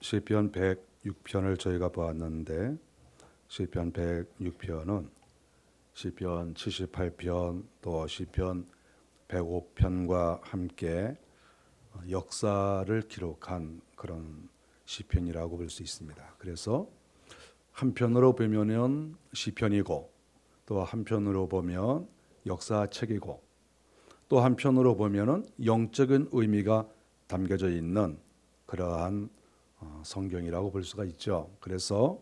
시편 106편을 저희가 보았는데 시편 106편은 시편 78편 또 시편 105편과 함께 역사를 기록한 그런 시편이라고 볼 수 있습니다. 그래서 한편으로 보면은 시편이고 또 한편으로 보면 역사책이고 또 한편으로 보면은 영적인 의미가 담겨져 있는 그러한 성경이라고 볼 수가 있죠. 그래서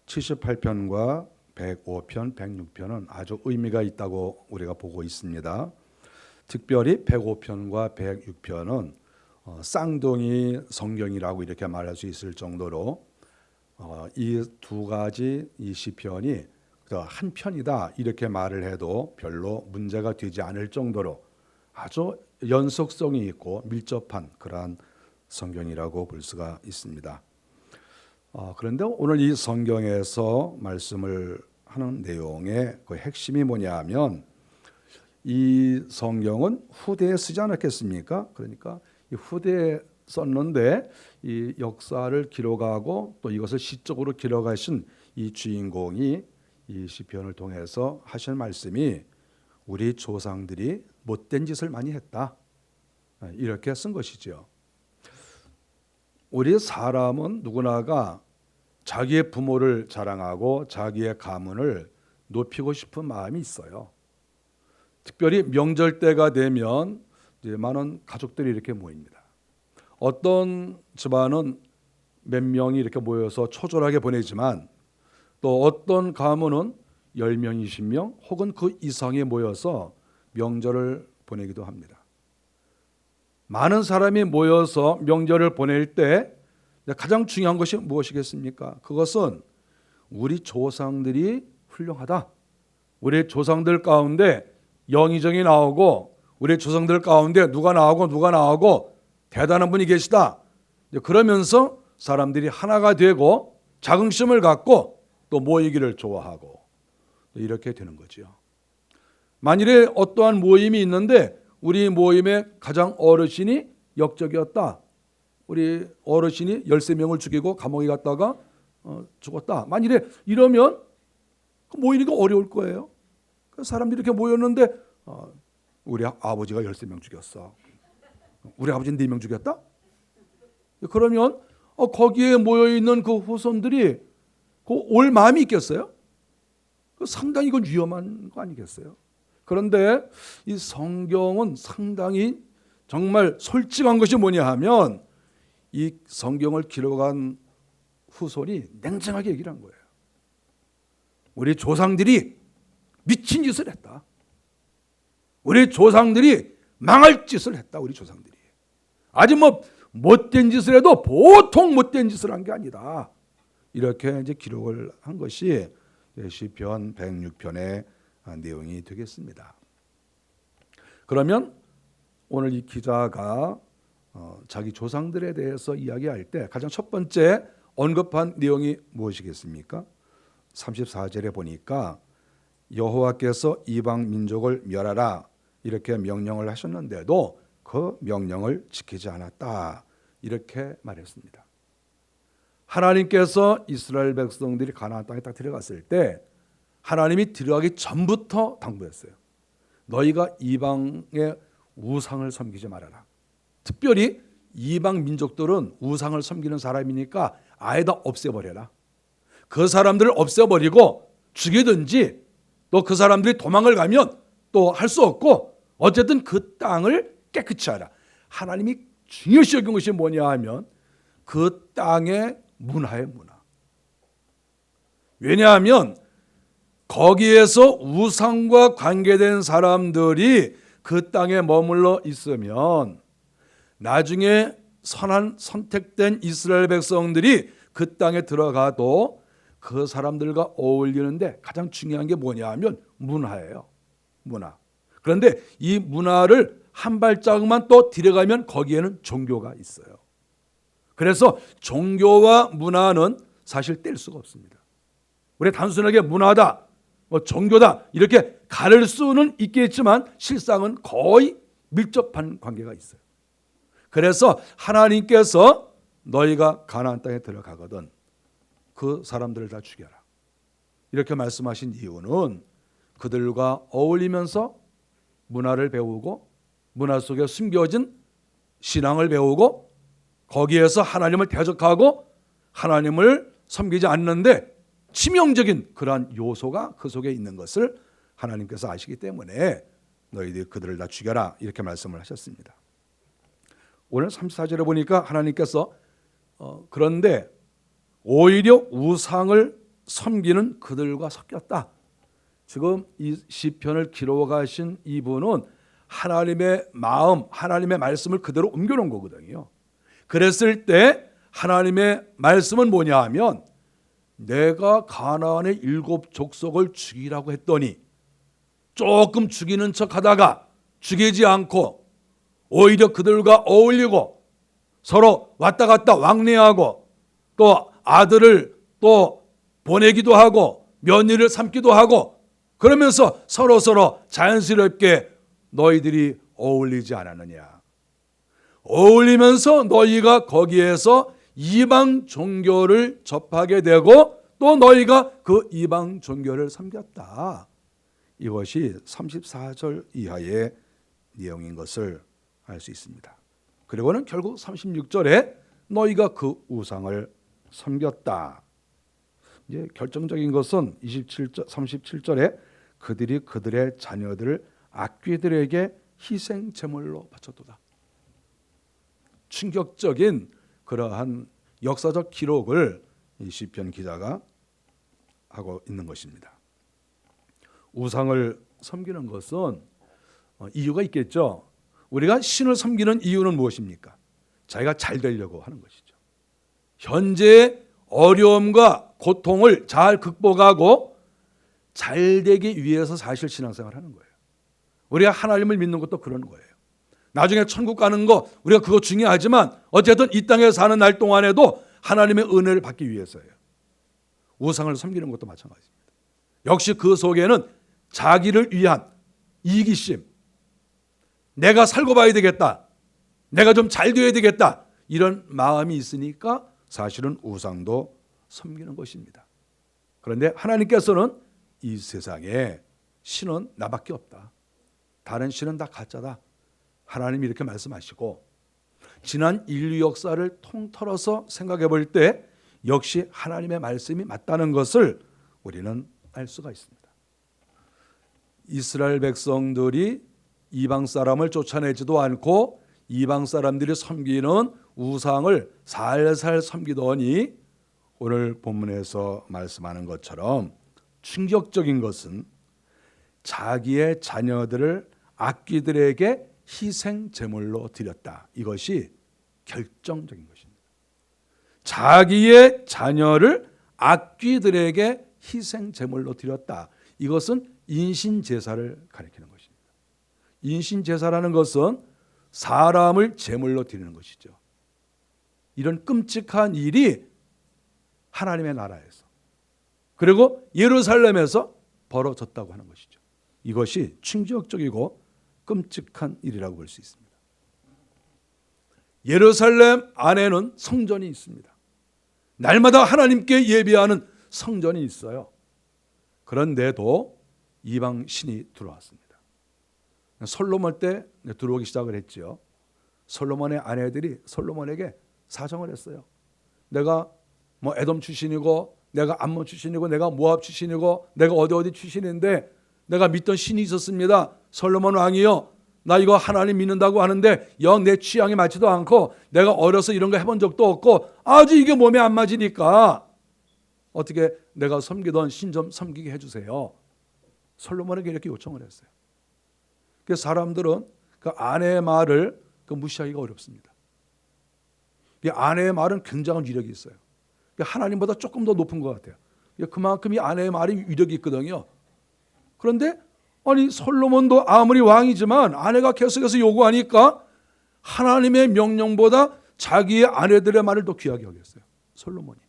78편과 105편, 106편은 아주 의미가 있다고 우리가 보고 있습니다. 특별히 105편과 106편은 쌍둥이 성경이라고 이렇게 말할 수 있을 정도로 이 두 가지 이 시편이 한 편이다 이렇게 말을 해도 별로 문제가 되지 않을 정도로 아주 연속성이 있고 밀접한 그러한 성경이라고 볼 수가 있습니다. 그런데 오늘 이 성경에서 말씀을 하는 내용의 그 핵심이 뭐냐 하면 이 성경은 후대에 쓰지 않았겠습니까? 그러니까 이 후대에 썼는데 이 역사를 기록하고 또 이것을 시적으로 기록하신 이 주인공이 이 시편을 통해서 하실 말씀이 우리 조상들이 못된 짓을 많이 했다 이렇게 쓴 것이죠. 우리 사람은 누구나가 자기의 부모를 자랑하고 자기의 가문을 높이고 싶은 마음이 있어요. 특별히 명절 때가 되면 이제 많은 가족들이 이렇게 모입니다. 어떤 집안은 몇 명이 이렇게 모여서 초절하게 보내지만 또 어떤 가문은 10명, 20명 혹은 그 이상이 모여서 명절을 보내기도 합니다. 많은 사람이 모여서 명절을 보낼 때 가장 중요한 것이 무엇이겠습니까? 그것은 우리 조상들이 훌륭하다. 우리 조상들 가운데 영의정이 나오고 우리 조상들 가운데 누가 나오고 대단한 분이 계시다. 그러면서 사람들이 하나가 되고 자긍심을 갖고 또 모이기를 좋아하고 이렇게 되는 거죠. 만일에 어떠한 모임이 있는데 우리 모임의 가장 어르신이 역적이었다. 우리 어르신이 13명을 죽이고 감옥에 갔다가 죽었다. 만일에 이러면 모이기가 어려울 거예요. 사람들이 이렇게 모였는데 우리 아버지가 13명 죽였어. 우리 아버지는 4명 죽였다? 그러면 거기에 모여있는 그 후손들이 올 마음이 있겠어요? 상당히 이건 위험한 거 아니겠어요? 그런데 이 성경은 상당히 정말 솔직한 것이 뭐냐 하면 이 성경을 기록한 후손이 냉정하게 얘기를 한 거예요. 우리 조상들이 미친 짓을 했다. 우리 조상들이 망할 짓을 했다. 우리 조상들이. 아주 못된 짓을 해도 보통 못된 짓을 한 게 아니다. 이렇게 이제 기록을 한 것이 시편 106편의 내용이 되겠습니다. 그러면 오늘 이 기자가 자기 조상들에 대해서 이야기할 때 가장 첫 번째 언급한 내용이 무엇이겠습니까? 34절에 보니까 여호와께서 이방 민족을 멸하라 이렇게 명령을 하셨는데도 그 명령을 지키지 않았다 이렇게 말했습니다. 하나님께서 이스라엘 백성들이 가나안 땅에 딱 들어갔을 때 하나님이 들어가기 전부터 당부했어요. 너희가 이방의 우상을 섬기지 말아라. 특별히 이방 민족들은 우상을 섬기는 사람이니까 아예 다 없애버려라. 그 사람들을 없애버리고 죽이든지 또 그 사람들이 도망을 가면 또 할 수 없고 어쨌든 그 땅을 깨끗이 하라. 하나님이 중요시 여긴 것이 뭐냐 하면 그 땅의 문화의 문화. 왜냐하면 거기에서 우상과 관계된 사람들이 그 땅에 머물러 있으면 나중에 선택된 이스라엘 백성들이 그 땅에 들어가도 그 사람들과 어울리는데 가장 중요한 게 뭐냐 하면 문화예요. 문화. 그런데 이 문화를 한 발자국만 또 들어가면 거기에는 종교가 있어요. 그래서 종교와 문화는 사실 뗄 수가 없습니다. 우리 단순하게 문화다, 종교다 이렇게 가릴 수는 있겠지만 실상은 거의 밀접한 관계가 있어요. 그래서 하나님께서 너희가 가나안 땅에 들어가거든 그 사람들을 다 죽여라. 이렇게 말씀하신 이유는 그들과 어울리면서 문화를 배우고 문화 속에 숨겨진 신앙을 배우고 거기에서 하나님을 대적하고 하나님을 섬기지 않는데 치명적인 그러한 요소가 그 속에 있는 것을 하나님께서 아시기 때문에 너희들이 그들을 다 죽여라 이렇게 말씀을 하셨습니다. 오늘 34절에 보니까 하나님께서 그런데 오히려 우상을 섬기는 그들과 섞였다. 지금 이 시편을 기록하신 이분은 하나님의 마음, 하나님의 말씀을 그대로 옮겨놓은 거거든요. 그랬을 때 하나님의 말씀은 뭐냐 하면 내가 가나안의 7 족속을 죽이라고 했더니 조금 죽이는 척하다가 죽이지 않고 오히려 그들과 어울리고 서로 왔다 갔다 왕래하고 또 아들을 또 보내기도 하고 며느리를 삼기도 하고 그러면서 서로 자연스럽게 너희들이 어울리지 않았느냐. 어울리면서 너희가 거기에서 이방 종교를 접하게 되고 또 너희가 그 이방 종교를 섬겼다. 이것이 34절 이하의 내용인 것을 알 수 있습니다. 그리고는 결국 36절에 너희가 그 우상을 섬겼다. 이제 결정적인 것은 37절에 그들이 그들의 자녀들을 악귀들에게 희생 제물로 바쳤도다. 충격적인 그러한 역사적 기록을 이 시편 기자가 하고 있는 것입니다. 우상을 섬기는 것은 이유가 있겠죠. 우리가 신을 섬기는 이유는 무엇입니까? 자기가 잘 되려고 하는 것이죠. 현재의 어려움과 고통을 잘 극복하고 잘 되기 위해서 사실 신앙생활을 하는 거예요. 우리가 하나님을 믿는 것도 그런 거예요. 나중에 천국 가는 거 우리가 그거 중요하지만 어쨌든 이 땅에 사는 날 동안에도 하나님의 은혜를 받기 위해서예요. 우상을 섬기는 것도 마찬가지입니다. 역시 그 속에는 자기를 위한 이기심, 내가 살고 봐야 되겠다, 내가 좀 잘 되어야 되겠다 이런 마음이 있으니까 사실은 우상도 섬기는 것입니다. 그런데 하나님께서는 이 세상에 신은 나밖에 없다, 다른 신은 다 가짜다, 하나님이 이렇게 말씀하시고 지난 인류 역사를 통틀어서 생각해 볼 때 역시 하나님의 말씀이 맞다는 것을 우리는 알 수가 있습니다. 이스라엘 백성들이 이방 사람을 쫓아내지도 않고 이방 사람들이 섬기는 우상을 살살 섬기더니 오늘 본문에서 말씀하는 것처럼 충격적인 것은 자기의 자녀들을 악귀들에게 희생 제물로 드렸다. 이것이 결정적인 것입니다. 자기의 자녀를 악귀들에게 희생 제물로 드렸다. 이것은 인신 제사를 가리키는 것입니다. 인신 제사라는 것은 사람을 제물로 드리는 것이죠. 이런 끔찍한 일이 하나님의 나라에서 그리고 예루살렘에서 벌어졌다고 하는 것이죠. 이것이 충격적이고 끔찍한 일이라고 볼 수 있습니다. 예루살렘 안에는 성전이 있습니다. 날마다 하나님께 예배하는 성전이 있어요. 그런데도 이방 신이 들어왔습니다. 솔로몬 때 들어오기 시작을 했죠. 솔로몬의 아내들이 솔로몬에게 사정을 했어요. 내가 뭐 에돔 출신이고 내가 암몬 출신이고 내가 모압 출신이고 내가 어디 출신인데 내가 믿던 신이 있었습니다. 솔로몬 왕이요, 나 이거 하나님 믿는다고 하는데 영 내 취향에 맞지도 않고 내가 어려서 이런 거 해본 적도 없고 아주 이게 몸에 안 맞으니까 어떻게 내가 섬기던 신 좀 섬기게 해주세요. 솔로몬에게 이렇게 요청을 했어요. 그래서 사람들은 그 아내의 말을 무시하기가 어렵습니다. 이 아내의 말은 굉장한 위력이 있어요. 하나님보다 조금 더 높은 것 같아요. 그만큼 이 아내의 말이 위력이 있거든요. 그런데 아니 솔로몬도 아무리 왕이지만 아내가 계속해서 요구하니까 하나님의 명령보다 자기의 아내들의 말을 더 귀하게 여겼어요. 솔로몬이.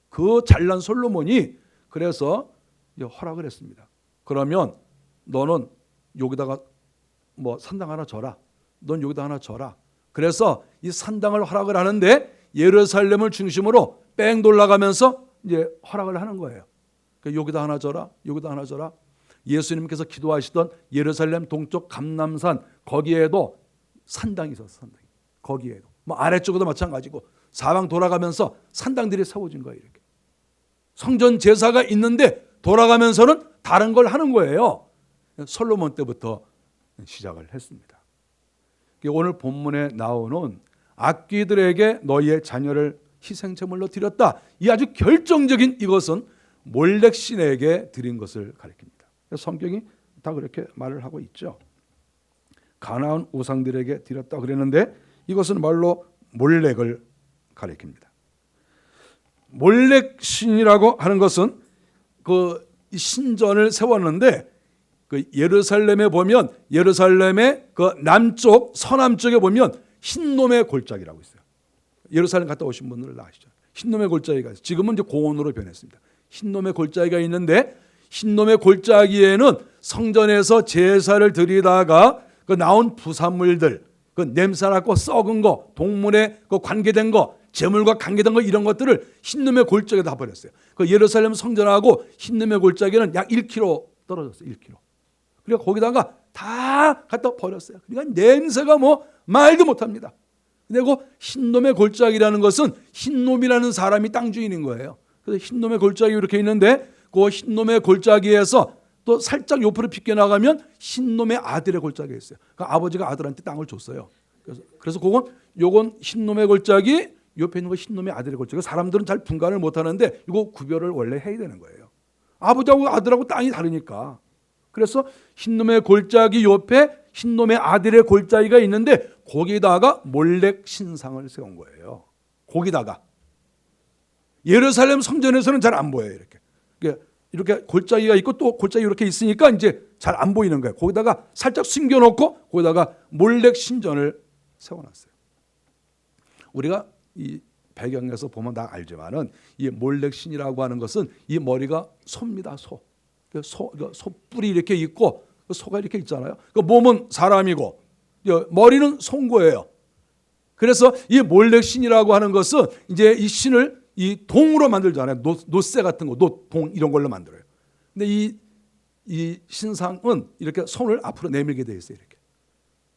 그 잘난 솔로몬이 그래서 허락을 했습니다. 그러면 너는 여기다가 뭐 산당 하나 져라. 넌 여기다 하나 져라. 그래서 이 산당을 허락을 하는데 예루살렘을 중심으로 뺑 돌아가면서 이제 허락을 하는 거예요. 그러니까 여기다 하나 줘라, 여기다 하나 줘라. 예수님께서 기도하시던 예루살렘 동쪽 감람산 거기에도 산당이 있었어요. 산당이. 거기에도 뭐 아래쪽에도 마찬가지고 사방 돌아가면서 산당들이 세워진 거예요. 이렇게 성전 제사가 있는데 돌아가면서는 다른 걸 하는 거예요. 솔로몬 때부터 시작을 했습니다. 오늘 본문에 나오는 악귀들에게 너희의 자녀를 희생제물로 드렸다. 이 아주 결정적인 이것은 몰렉 신에게 드린 것을 가리킵니다. 성경이 다 그렇게 말을 하고 있죠. 가나안 우상들에게 드렸다 그랬는데 이것은 말로 몰렉을 가리킵니다. 몰렉 신이라고 하는 것은 그 신전을 세웠는데 그 예루살렘에 보면 예루살렘의 그 남쪽 서남쪽에 보면 흰놈의 골짜기라고 있어요. 예루살렘 갔다 오신 분들은 아시죠? 흰놈의 골짜기가 있어요. 지금은 이제 공원으로 변했습니다. 흰놈의 골짜기가 있는데 흰놈의 골짜기에는 성전에서 제사를 드리다가 그 나온 부산물들, 그 냄새나고 썩은 거, 동물에 그 관계된 거, 재물과 관계된 거 이런 것들을 흰놈의 골짜기에 다 버렸어요. 그 예루살렘 성전하고 흰놈의 골짜기는 약 1km 떨어졌어요. 1km. 그러니까 거기다가 다 갖다 버렸어요. 그러니까 냄새가 뭐 말도 못합니다. 그리고 흰놈의 골짜기라는 것은 흰놈이라는 사람이 땅 주인인 거예요. 그래서 흰놈의 골짜기 이렇게 있는데 그 흰놈의 골짜기에서 또 살짝 옆으로 비껴나가면 흰놈의 아들의 골짜기가 있어요. 그러니까 아버지가 아들한테 땅을 줬어요. 그래서 요건 흰놈의 골짜기, 옆에 있는 거 흰놈의 아들의 골짜기. 사람들은 잘 분간을 못하는데 이거 구별을 원래 해야 되는 거예요. 아버지하고 아들하고 땅이 다르니까. 그래서 흰놈의 골짜기 옆에 흰놈의 아들의 골짜기가 있는데 거기다가 몰렉 신상을 세운 거예요. 거기다가 예루살렘 성전에서는 잘 안 보여요. 이렇게 골짜기가 있고 또 골짜기 이렇게 있으니까 이제 잘 안 보이는 거예요. 거기다가 살짝 숨겨놓고 거기다가 몰렉 신전을 세워놨어요. 우리가 이 배경에서 보면 다 알지만은 이 몰렉 신이라고 하는 것은 이 머리가 소입니다. 소뿔이 이렇게 있고 소가 이렇게 있잖아요. 몸은 사람이고 머리는 소인 거예요. 그래서 이 몰렉 신이라고 하는 것은 이제 이 신을 이 동으로 만들잖아요. 노쇠 같은 거, 노동 이런 걸로 만들어요. 근데 이 신상은 이렇게 손을 앞으로 내밀게 되어 있어요.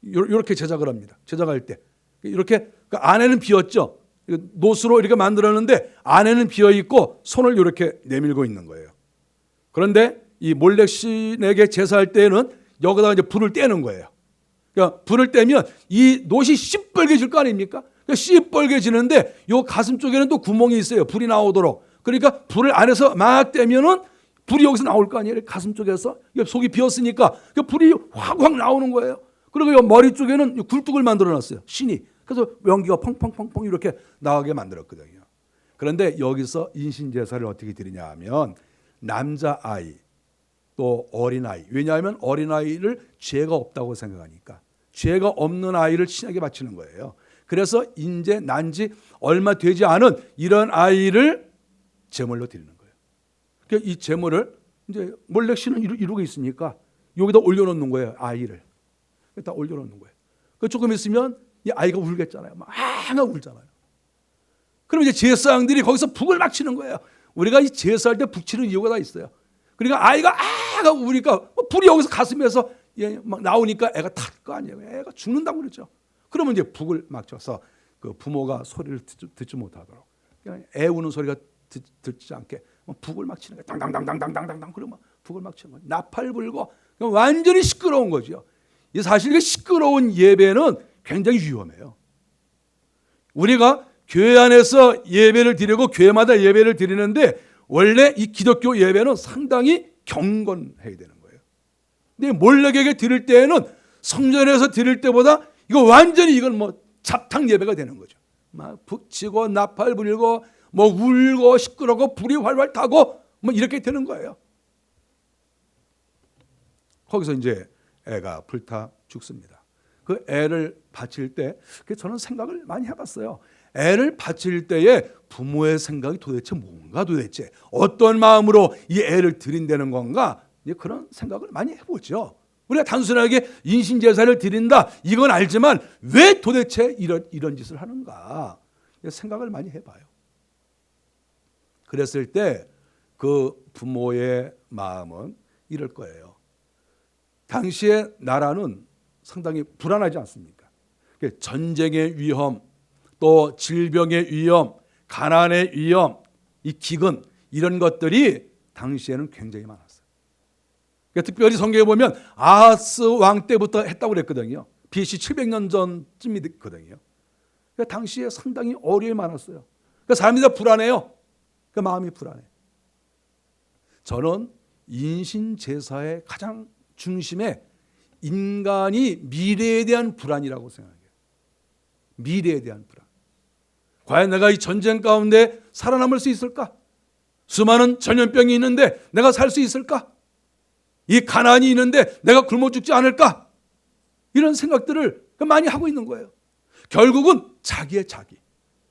이렇게 제작을 합니다. 제작할 때 이렇게 그 안에는 비었죠. 노수로 이렇게 만들었는데 안에는 비어 있고 손을 이렇게 내밀고 있는 거예요. 그런데 이 몰렉 신에게 제사할 때는 여기다가 이제 불을 떼는 거예요. 그러니까 불을 떼면 이 노시 시뻘개질 거 아닙니까? 그러니까 시뻘개지는데 요 가슴 쪽에는 또 구멍이 있어요. 불이 나오도록. 그러니까 불을 안에서 막 떼면은 불이 여기서 나올 거 아니에요. 가슴 쪽에서 속이 비었으니까 불이 확 나오는 거예요. 그리고 요 머리 쪽에는 굴뚝을 만들어놨어요. 신이. 그래서 연기가 펑펑펑펑 이렇게 나가게 만들었거든요. 그런데 여기서 인신제사를 어떻게 드리냐 하면 남자아이 또 어린아이. 왜냐하면 어린아이를 죄가 없다고 생각하니까 죄가 없는 아이를 신에게 바치는 거예요. 그래서 인제 난지 얼마 되지 않은 이런 아이를 제물로 드리는 거예요. 그러니까 이 제물을 이제 몰렉 신은 이루고 있으니까 여기다 올려놓는 거예요. 아이를 여기다 올려놓는 거예요. 그 조금 있으면 이 아이가 울겠잖아요. 막 울잖아요. 그럼 이제 제사장들이 거기서 북을 막 치는 거예요. 우리가 이 제사할 때 북 치는 이유가 다 있어요. 그러니까 아이가 우니까 불이 여기서 가슴에서 막 나오니까 애가 탈 거 아니에요. 애가 죽는다고 그랬죠. 그러면 이제 북을 막 쳐서 그 부모가 소리를 듣지 못하도록 그냥 애 우는 소리가 듣지 않게 북을 막 치는 거예요. 당당당당당당당 그러면 북을 막 치는 거예요. 나팔 불고 완전히 시끄러운 거죠. 사실 이게 시끄러운 예배는 굉장히 위험해요. 우리가 교회 안에서 예배를 드리고 교회마다 예배를 드리는데 원래 이 기독교 예배는 상당히 경건해야 되는 거예요. 근데 몰렉에게 드릴 때에는 성전에서 드릴 때보다 이거 완전히 이건 뭐 잡탕 예배가 되는 거죠. 막 북치고 나팔 불고 뭐 울고 시끄럽고 불이 활활 타고 뭐 이렇게 되는 거예요. 거기서 이제 애가 불타 죽습니다. 그 애를 바칠 때 저는 생각을 많이 해봤어요. 애를 바칠 때에 부모의 생각이 도대체 뭔가 도대체 어떤 마음으로 이 애를 드린다는 건가 그런 생각을 많이 해보죠. 우리가 단순하게 인신제사를 드린다 이건 알지만 왜 도대체 이런 짓을 하는가 생각을 많이 해봐요. 그랬을 때 그 부모의 마음은 이럴 거예요. 당시의 나라는 상당히 불안하지 않습니까? 전쟁의 위험, 또 질병의 위험, 가난의 위험, 이 기근 이런 것들이 당시에는 굉장히 많았어요. 특별히 성경에 보면 아하스 왕 때부터 했다고 그랬거든요. BC 700년 전쯤이거든요. 당시에 상당히 어려움이 많았어요. 사람들이 다 불안해요. 마음이 불안해. 저는 인신제사의 가장 중심에 인간이 미래에 대한 불안이라고 생각해요. 미래에 대한 불안. 과연 내가 이 전쟁 가운데 살아남을 수 있을까? 수많은 전염병이 있는데 내가 살 수 있을까? 이 가난이 있는데 내가 굶어 죽지 않을까? 이런 생각들을 많이 하고 있는 거예요. 결국은 자기의 자기.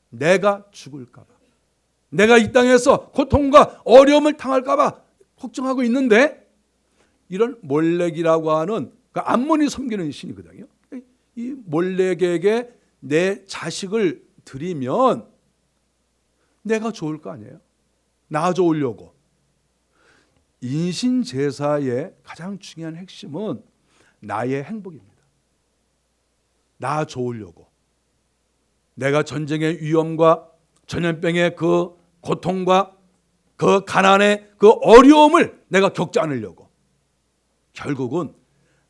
내가 죽을까 봐. 내가 이 땅에서 고통과 어려움을 당할까 봐 걱정하고 있는데, 이런 몰렉이라고 하는 암몬이 섬기는 신이거든요. 이 몰렉에게 내 자식을 드리면 내가 좋을 거 아니에요. 나 좋으려고. 인신제사의 가장 중요한 핵심은 나의 행복입니다. 나 좋으려고. 내가 전쟁의 위험과 전염병의 그 고통과 그 가난의 그 어려움을 내가 겪지 않으려고. 결국은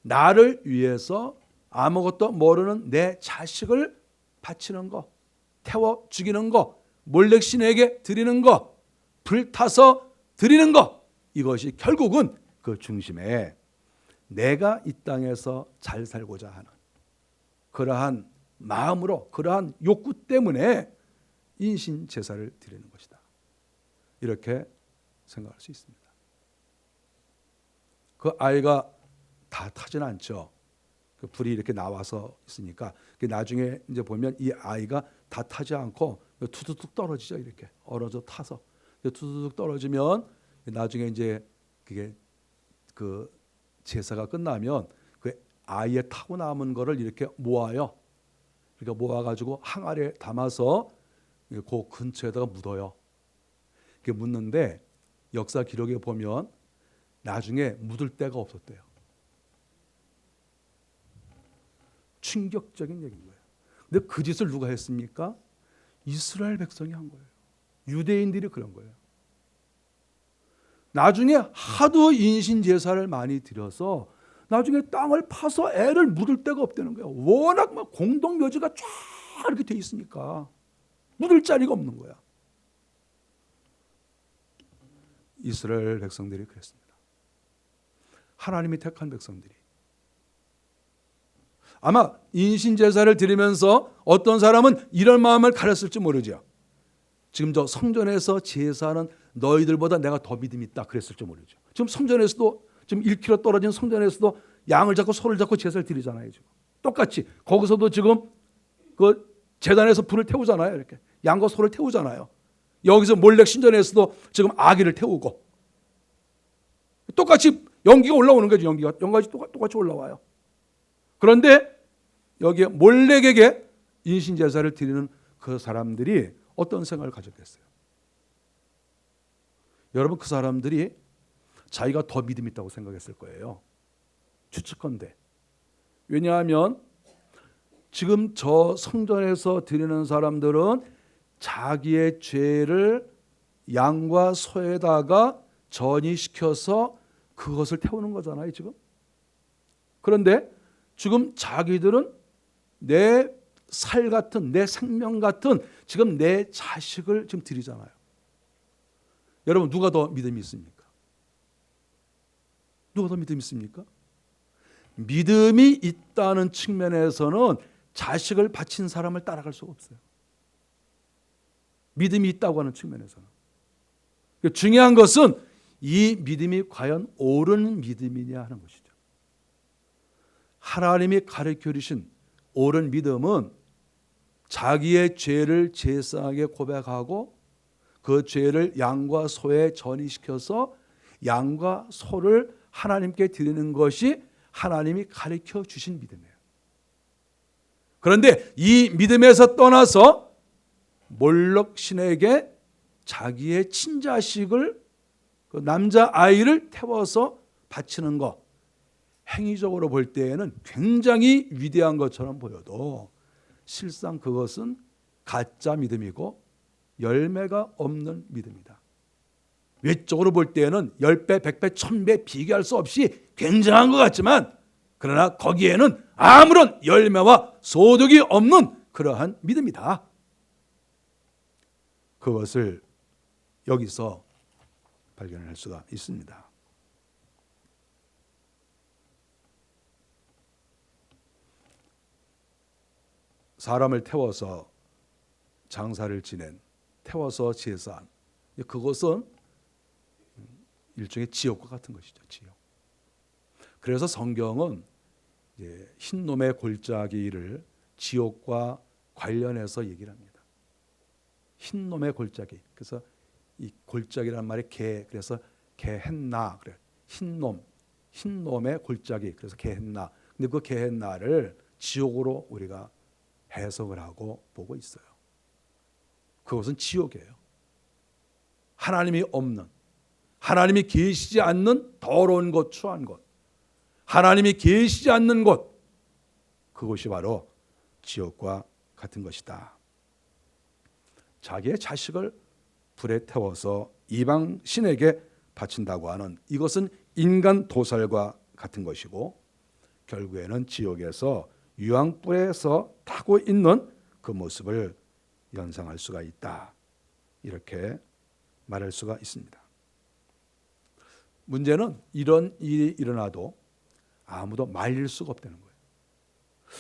나를 위해서 아무것도 모르는 내 자식을 바치는 거, 태워 죽이는 거, 몰렉신에게 드리는 거, 불타서 드리는 거, 이것이 결국은 그 중심에 내가 이 땅에서 잘 살고자 하는 그러한 마음으로, 그러한 욕구 때문에 인신 제사를 드리는 것이다. 이렇게 생각할 수 있습니다. 그 아이가 다 타지는 않죠. 그 불이 이렇게 나와서 있으니까 나중에 이제 보면 이 아이가 다 타지 않고 투두둑 떨어지죠. 이렇게 얼어져 타서 투두둑 떨어지면 나중에 이제 그게 그 제사가 끝나면 그 아이의 타고 남은 거를 이렇게 모아요. 그러니까 모아가지고 항아리에 담아서 그 근처에다가 묻어요. 이렇게 묻는데 역사 기록에 보면 나중에 묻을 데가 없었대요. 충격적인 얘기인 거예요. 근데 그 짓을 누가 했습니까? 이스라엘 백성이 한 거예요. 유대인들이 그런 거예요. 나중에 하도 인신제사를 많이 드려서 나중에 땅을 파서 애를 묻을 데가 없다는 거예요. 워낙 막 공동묘지가 쫙 이렇게 돼 있으니까 묻을 자리가 없는 거야. 이스라엘 백성들이 그랬습니다. 하나님이 택한 백성들이. 아마 인신제사를 드리면서 어떤 사람은 이런 마음을 가졌을지 모르죠. 지금 저 성전에서 제사하는 너희들보다 내가 더 믿음이 있다 그랬을지 모르죠. 지금 성전에서도 지금 1km 떨어진 성전에서도 양을 잡고 소를 잡고 제사를 드리잖아요. 지금 똑같이 거기서도 지금 그 제단에서 불을 태우잖아요. 이렇게 양과 소를 태우잖아요. 여기서 몰렉 신전에서도 지금 아기를 태우고 똑같이 연기가 올라오는 거죠. 연기가 똑같이 올라와요. 그런데 여기에 몰렉에게 인신제사를 드리는 그 사람들이 어떤 생각을 가졌겠어요? 여러분, 그 사람들이 자기가 더 믿음 있다고 생각했을 거예요. 추측컨대. 왜냐하면 지금 저 성전에서 드리는 사람들은 자기의 죄를 양과 소에다가 전이시켜서 그것을 태우는 거잖아요, 지금. 그런데 지금 자기들은 내 살 같은, 내 생명 같은 지금 내 자식을 지금 드리잖아요. 여러분, 누가 더 믿음이 있습니까? 누가 더 믿음이 있습니까? 믿음이 있다는 측면에서는 자식을 바친 사람을 따라갈 수가 없어요. 믿음이 있다고 하는 측면에서는. 중요한 것은 이 믿음이 과연 옳은 믿음이냐 하는 것이죠. 하나님이 가르쳐 주신 옳은 믿음은 자기의 죄를 제사하게 고백하고 그 죄를 양과 소에 전이시켜서 양과 소를 하나님께 드리는 것이 하나님이 가르쳐 주신 믿음이에요. 그런데 이 믿음에서 떠나서 몰록 신에게 자기의 친자식을, 그 남자 아이를 태워서 바치는 것, 행위적으로 볼 때에는 굉장히 위대한 것처럼 보여도 실상 그것은 가짜 믿음이고 열매가 없는 믿음이다. 외적으로 볼 때에는 10배, 100배, 1000배 비교할 수 없이 굉장한 것 같지만, 그러나 거기에는 아무런 열매와 소득이 없는 그러한 믿음이다. 그것을 여기서 발견할 수가 있습니다. 사람을 태워서 장사를 지낸, 태워서 제사한, 그것은 일종의 지옥과 같은 것이죠. 지옥. 그래서 성경은 흰놈의 골짜기를 지옥과 관련해서 얘기를 합니다. 흰놈의 골짜기. 그래서 이 골짜기라는 말이 그래서 게헨나, 그래. 흰놈의 골짜기. 그래서 게헨나. 근데 그 게헨나를 지옥으로 우리가 해석을 하고 보고 있어요. 그것은 지옥이에요. 하나님이 없는, 하나님이 계시지 않는 더러운 것, 추한 것, 하나님이 계시지 않는 곳, 그것이 바로 지옥과 같은 것이다. 자기의 자식을 불에 태워서 이방 신에게 바친다고 하는 이것은 인간 도살과 같은 것이고, 결국에는 지옥에서 유황불에서 타고 있는 그 모습을 연상할 수가 있다. 이렇게 말할 수가 있습니다. 문제는 이런 일이 일어나도 아무도 말릴 수가 없다는 거예요.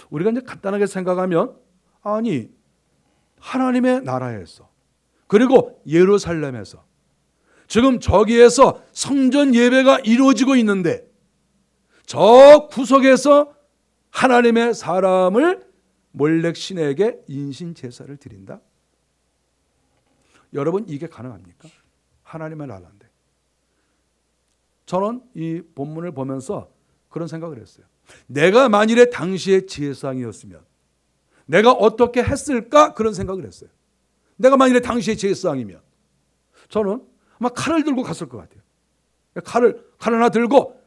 우리가 이제 간단하게 생각하면, 아니 하나님의 나라에서, 그리고 예루살렘에서 지금 저기에서 성전 예배가 이루어지고 있는데 저 구석에서 하나님의 사람을 몰렉 신에게 인신 제사를 드린다? 여러분, 이게 가능합니까? 하나님의 나라인데. 저는 이 본문을 보면서 그런 생각을 했어요. 내가 만일에 당시의 제사장이었으면 내가 어떻게 했을까? 그런 생각을 했어요. 내가 만일에 당시의 제사장이면 저는 아마 칼을 들고 갔을 것 같아요. 칼을 하나 들고,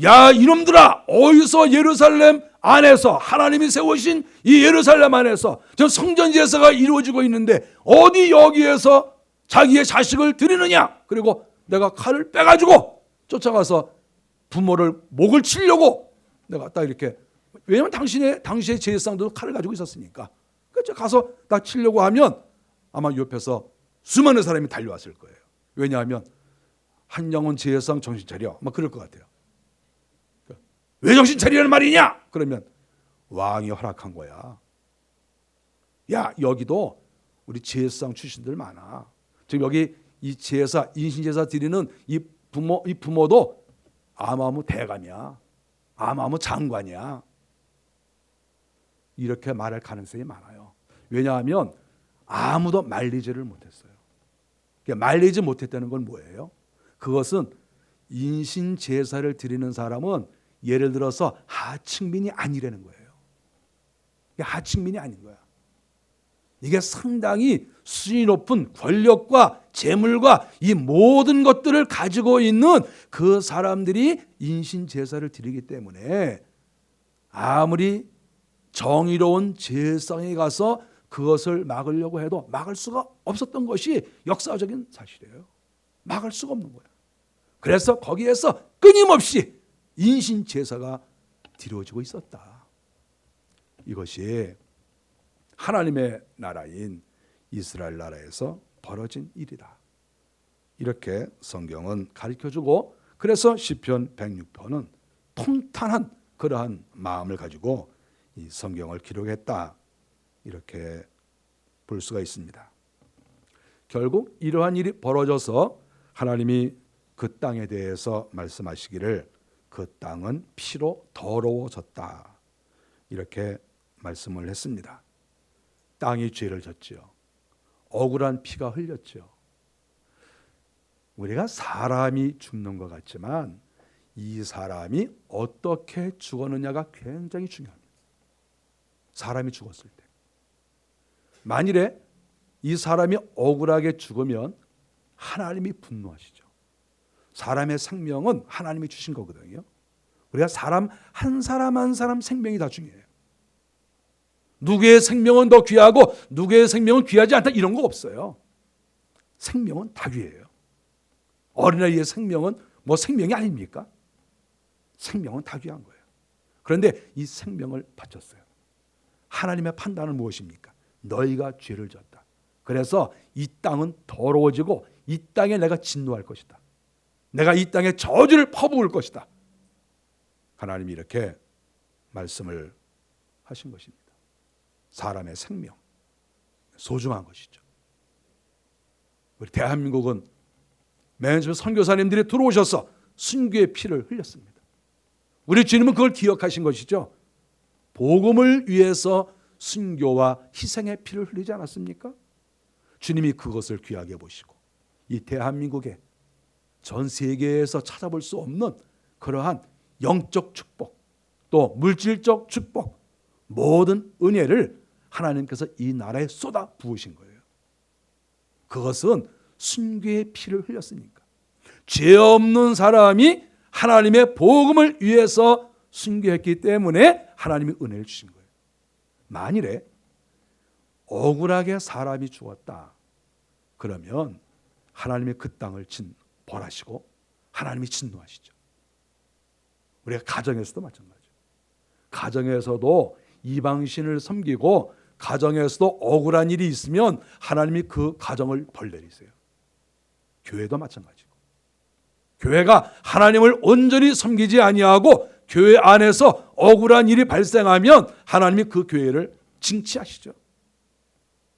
야 이놈들아, 어디서 예루살렘 안에서 하나님이 세우신 이 예루살렘 안에서 저 성전 제사가 이루어지고 있는데 어디 여기에서 자기의 자식을 드리느냐? 그리고 내가 칼을 빼가지고 쫓아가서 부모를 목을 치려고 내가 딱 이렇게, 왜냐하면 당시의 제사장도 칼을 가지고 있었으니까, 그래서 가서 딱 치려고 하면 아마 옆에서 수많은 사람이 달려왔을 거예요. 왜냐하면 한 영혼 제사장 정신 차려, 막 그럴 것 같아요. 왜 정신 차리라는 말이냐? 그러면 왕이 허락한 거야. 야 여기도 우리 제사장 출신들 많아. 지금 여기 이 제사, 인신제사 드리는 이 부모도 아무 대감이야, 아무 장관이야. 이렇게 말할 가능성이 많아요. 왜냐하면 아무도 말리지를 못했어요. 말리지 못했다는 건 뭐예요? 그것은 인신제사를 드리는 사람은 예를 들어서 하층민이 아니라는 거예요. 하층민이 아닌 거야. 이게 상당히 수준이 높은 권력과 재물과 이 모든 것들을 가지고 있는 그 사람들이 인신제사를 드리기 때문에 아무리 정의로운 제사장에 가서 그것을 막으려고 해도 막을 수가 없었던 것이 역사적인 사실이에요. 막을 수가 없는 거야. 그래서 거기에서 끊임없이 인신제사가 드려지고 있었다. 이것이 하나님의 나라인 이스라엘 나라에서 벌어진 일이다. 이렇게 성경은 가르쳐주고, 그래서 시편 106편은 통탄한 그러한 마음을 가지고 이 성경을 기록했다. 이렇게 볼 수가 있습니다. 결국 이러한 일이 벌어져서 하나님이 그 땅에 대해서 말씀하시기를 그 땅은 피로 더러워졌다. 이렇게 말씀을 했습니다. 땅이 죄를 졌지요. 억울한 피가 흘렸죠. 우리가 사람이 죽는 것 같지만 이 사람이 어떻게 죽었느냐가 굉장히 중요합니다. 사람이 죽었을 때, 만일에 이 사람이 억울하게 죽으면 하나님이 분노하시죠. 사람의 생명은 하나님이 주신 거거든요. 우리가 사람 한 사람 한 사람 생명이 다 중요해요. 누구의 생명은 더 귀하고 누구의 생명은 귀하지 않다 이런 거 없어요. 생명은 다 귀해요. 어린아이의 생명은 뭐 생명이 아닙니까? 생명은 다 귀한 거예요. 그런데 이 생명을 바쳤어요. 하나님의 판단은 무엇입니까? 너희가 죄를 졌다. 그래서 이 땅은 더러워지고 이 땅에 내가 진노할 것이다. 내가 이 땅에 저주를 퍼부을 것이다. 하나님이 이렇게 말씀을 하신 것입니다. 사람의 생명 소중한 것이죠. 우리 대한민국은 맨 처음 선교사님들이 들어오셔서 순교의 피를 흘렸습니다. 우리 주님은 그걸 기억하신 것이죠. 복음을 위해서 순교와 희생의 피를 흘리지 않았습니까? 주님이 그것을 귀하게 보시고 이 대한민국에 전 세계에서 찾아볼 수 없는 그러한 영적 축복 또 물질적 축복 모든 은혜를 하나님께서 이 나라에 쏟아 부으신 거예요. 그것은 순교의 피를 흘렸으니까. 죄 없는 사람이 하나님의 복음을 위해서 순교했기 때문에 하나님이 은혜를 주신 거예요. 만일에 억울하게 사람이 죽었다 그러면 하나님이 그 땅을 벌하시고 하나님이 진노하시죠. 우리가 가정에서도 마찬가지예요. 가정에서도 이방신을 섬기고 가정에서도 억울한 일이 있으면 하나님이 그 가정을 벌내리세요. 교회도 마찬가지고 교회가 하나님을 온전히 섬기지 아니하고 교회 안에서 억울한 일이 발생하면 하나님이 그 교회를 징치하시죠.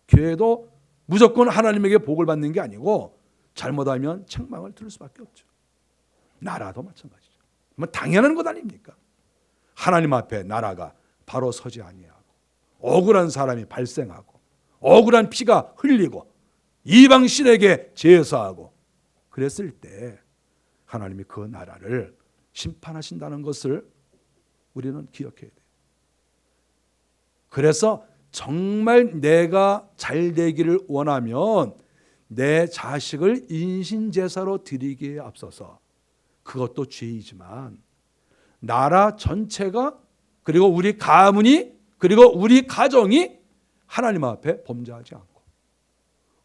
교회도 무조건 하나님에게 복을 받는 게 아니고 잘못하면 책망을 들을 수밖에 없죠. 나라도 마찬가지죠. 뭐 당연한 것 아닙니까? 하나님 앞에 나라가 바로 서지 아니하고 억울한 사람이 발생하고 억울한 피가 흘리고 이방 신에게 제사하고 그랬을 때 하나님이 그 나라를 심판하신다는 것을 우리는 기억해야 돼요. 그래서 정말 내가 잘 되기를 원하면 내 자식을 인신제사로 드리기에 앞서서 그것도 죄이지만 나라 전체가 그리고 우리 가문이 그리고 우리 가정이 하나님 앞에 범죄하지 않고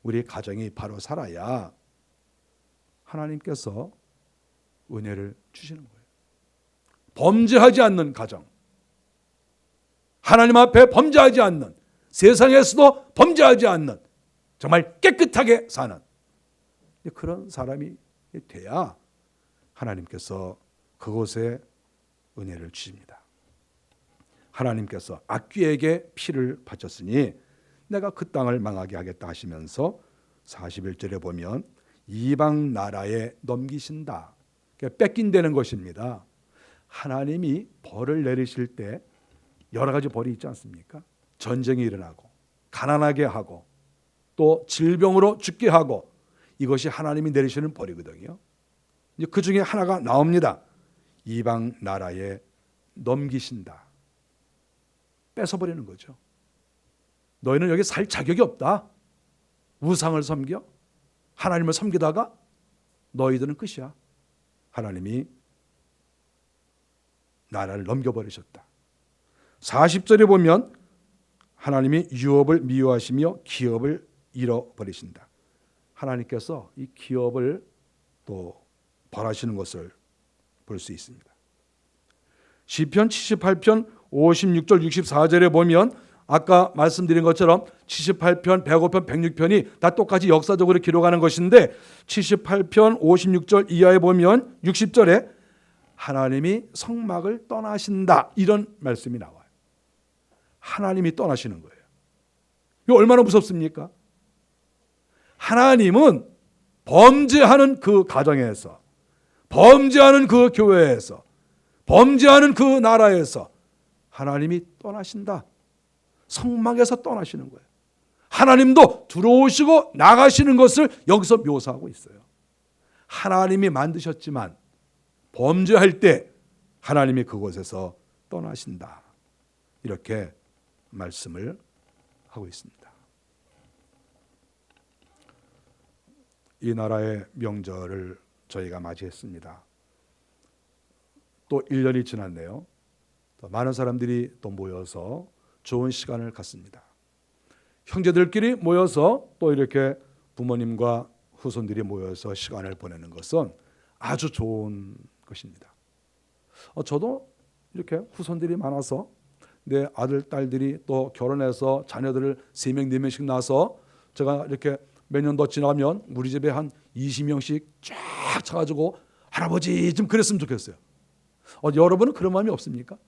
우리 가정이 바로 살아야 하나님께서 은혜를 주시는 거예요. 범죄하지 않는 가정, 하나님 앞에 범죄하지 않는, 세상에서도 범죄하지 않는 정말 깨끗하게 사는 그런 사람이 돼야 하나님께서 그곳에 은혜를 주십니다. 하나님께서 악귀에게 피를 바쳤으니 내가 그 땅을 망하게 하겠다 하시면서 41절에 보면 이방 나라에 넘기신다. 뺏긴다는 것입니다. 하나님이 벌을 내리실 때 여러 가지 벌이 있지 않습니까? 전쟁이 일어나고 가난하게 하고 또 질병으로 죽게 하고 이것이 하나님이 내리시는 벌이거든요. 이제 그 중에 하나가 나옵니다. 이방 나라에 넘기신다. 뺏어버리는 거죠. 너희는 여기 살 자격이 없다. 우상을 섬겨 하나님을 섬기다가 너희들은 끝이야. 하나님이 나라를 넘겨버리셨다. 40절에 보면 하나님이 유업을 미워하시며 기업을 잃어버리신다. 하나님께서 이 기업을 또 벌하시는 것을 볼 수 있습니다. 시편 78편 56절 64절에 보면 아까 말씀드린 것처럼 78편, 105편, 106편이 다 똑같이 역사적으로 기록하는 것인데 78편 56절 이하에 보면 60절에 하나님이 성막을 떠나신다 이런 말씀이 나와요. 하나님이 떠나시는 거예요. 이거 얼마나 무섭습니까? 하나님은 범죄하는 그 가정에서 범죄하는 그 교회에서 범죄하는 그 나라에서 하나님이 떠나신다. 성막에서 떠나시는 거예요. 하나님도 들어오시고 나가시는 것을 여기서 묘사하고 있어요. 하나님이 만드셨지만 범죄할 때 하나님이 그곳에서 떠나신다. 이렇게 말씀을 하고 있습니다. 이 나라의 명절을 저희가 맞이했습니다. 또 1년이 지났네요. 또 많은 사람들이 또 모여서 좋은 시간을 갖습니다. 형제들끼리 모여서 또 이렇게 부모님과 후손들이 모여서 시간을 보내는 것은 아주 좋은 것입니다. 저도 이렇게 후손들이 많아서 내 아들, 딸들이 또 결혼해서 자녀들을 3명, 4명씩 낳아서 제가 이렇게 몇 년 더 지나면 우리 집에 한 20명씩 쫙 차가지고 할아버지 좀 그랬으면 좋겠어요. 여러분은 그런 마음이 없습니까?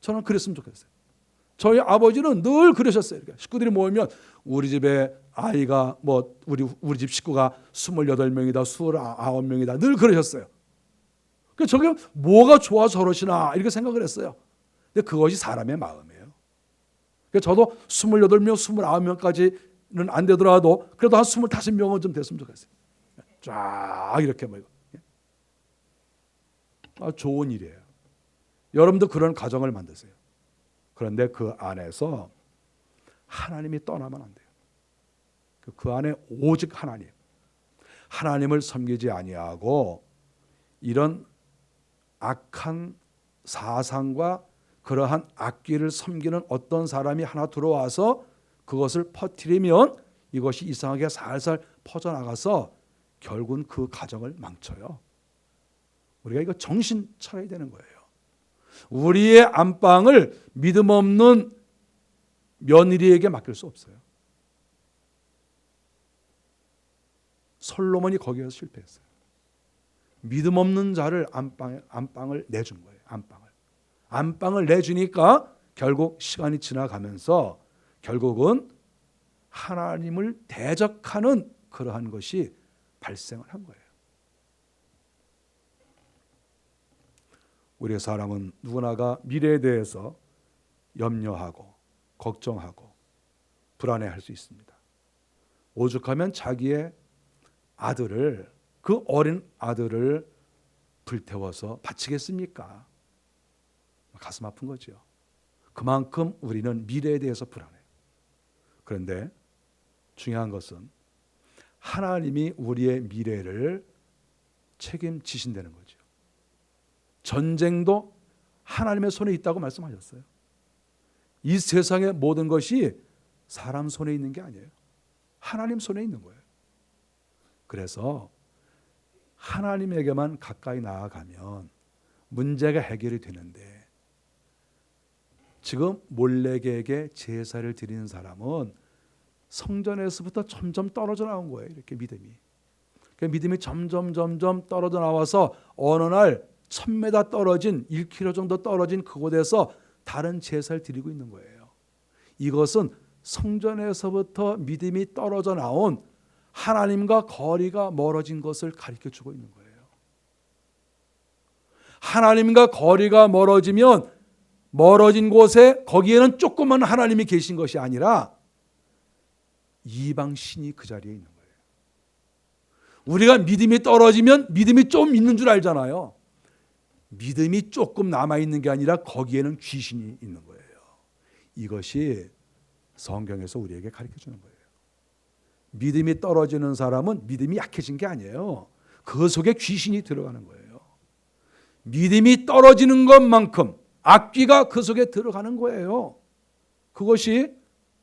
저는 그랬으면 좋겠어요. 저희 아버지는 늘 그러셨어요. 이렇게 식구들이 모이면 우리 집에 아이가 우리 집 식구가 28명이다, 29명이다 늘 그러셨어요. 저게 뭐가 좋아 저러시나 이렇게 생각을 했어요. 근데 그것이 사람의 마음이에요. 저도 28명, 29명까지는 안 되더라도 그래도 한 25명은 좀 됐으면 좋겠어요. 쫙 이렇게 모이고. 좋은 일이에요. 여러분도 그런 가정을 만드세요. 그런데 그 안에서 하나님이 떠나면 안 돼요. 그 안에 오직 하나님. 하나님을 섬기지 아니하고 이런 악한 사상과 그러한 악귀를 섬기는 어떤 사람이 하나 들어와서 그것을 퍼뜨리면 이것이 이상하게 살살 퍼져나가서 결국은 그 가정을 망쳐요. 우리가 이거 정신 차려야 되는 거예요. 우리의 안방을 믿음 없는 며느리에게 맡길 수 없어요. 솔로몬이 거기에서 실패했어요. 믿음 없는 자를 안방을 내준 거예요. 안방을 내주니까 결국 시간이 지나가면서 결국은 하나님을 대적하는 그러한 것이 발생을 한 거예요. 우리의 사람은 누구나가 미래에 대해서 염려하고 걱정하고 불안해할 수 있습니다. 오죽하면 자기의 아들을, 그 어린 아들을 불태워서 바치겠습니까? 가슴 아픈 거죠. 그만큼 우리는 미래에 대해서 불안해요. 그런데 중요한 것은 하나님이 우리의 미래를 책임지신다는 거죠. 전쟁도 하나님의 손에 있다고 말씀하셨어요. 이 세상의 모든 것이 사람 손에 있는 게 아니에요. 하나님 손에 있는 거예요. 그래서 하나님에게만 가까이 나아가면 문제가 해결이 되는데, 지금 몰레에게 제사를 드리는 사람은 성전에서부터 점점 떨어져 나온 거예요. 이렇게 믿음이. 믿음이 점점 떨어져 나와서 어느 날 1000m 떨어진 1km 정도 떨어진 그곳에서 다른 제사를 드리고 있는 거예요. 이것은 성전에서부터 믿음이 떨어져 나온 하나님과 거리가 멀어진 것을 가르쳐주고 있는 거예요. 하나님과 거리가 멀어지면 멀어진 곳에 거기에는 조그만 하나님이 계신 것이 아니라 이방 신이 그 자리에 있는 거예요. 우리가 믿음이 떨어지면 믿음이 좀 있는 줄 알잖아요. 믿음이 조금 남아있는 게 아니라 거기에는 귀신이 있는 거예요. 이것이 성경에서 우리에게 가르쳐주는 거예요. 믿음이 떨어지는 사람은 믿음이 약해진 게 아니에요. 그 속에 귀신이 들어가는 거예요. 믿음이 떨어지는 것만큼 악귀가 그 속에 들어가는 거예요. 그것이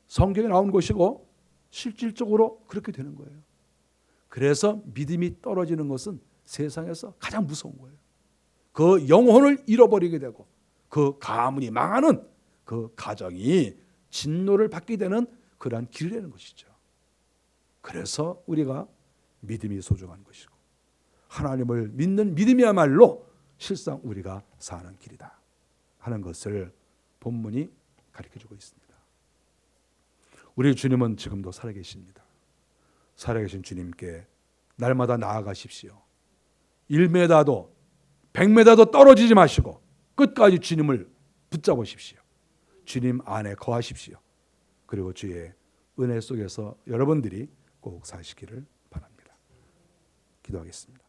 성경에 나온 것이고 실질적으로 그렇게 되는 거예요. 그래서 믿음이 떨어지는 것은 세상에서 가장 무서운 거예요. 그 영혼을 잃어버리게 되고 그 가문이 망하는, 그 가정이 진노를 받게 되는 그러한 길이 되는 것이죠. 그래서 우리가 믿음이 소중한 것이고 하나님을 믿는 믿음이야말로 실상 우리가 사는 길이다 하는 것을 본문이 가르쳐주고 있습니다. 우리 주님은 지금도 살아계십니다. 살아계신 주님께 날마다 나아가십시오. 1m도 100m도 떨어지지 마시고 끝까지 주님을 붙잡으십시오. 주님 안에 거하십시오. 그리고 주의 은혜 속에서 여러분들이 꼭 사시기를 바랍니다. 기도하겠습니다.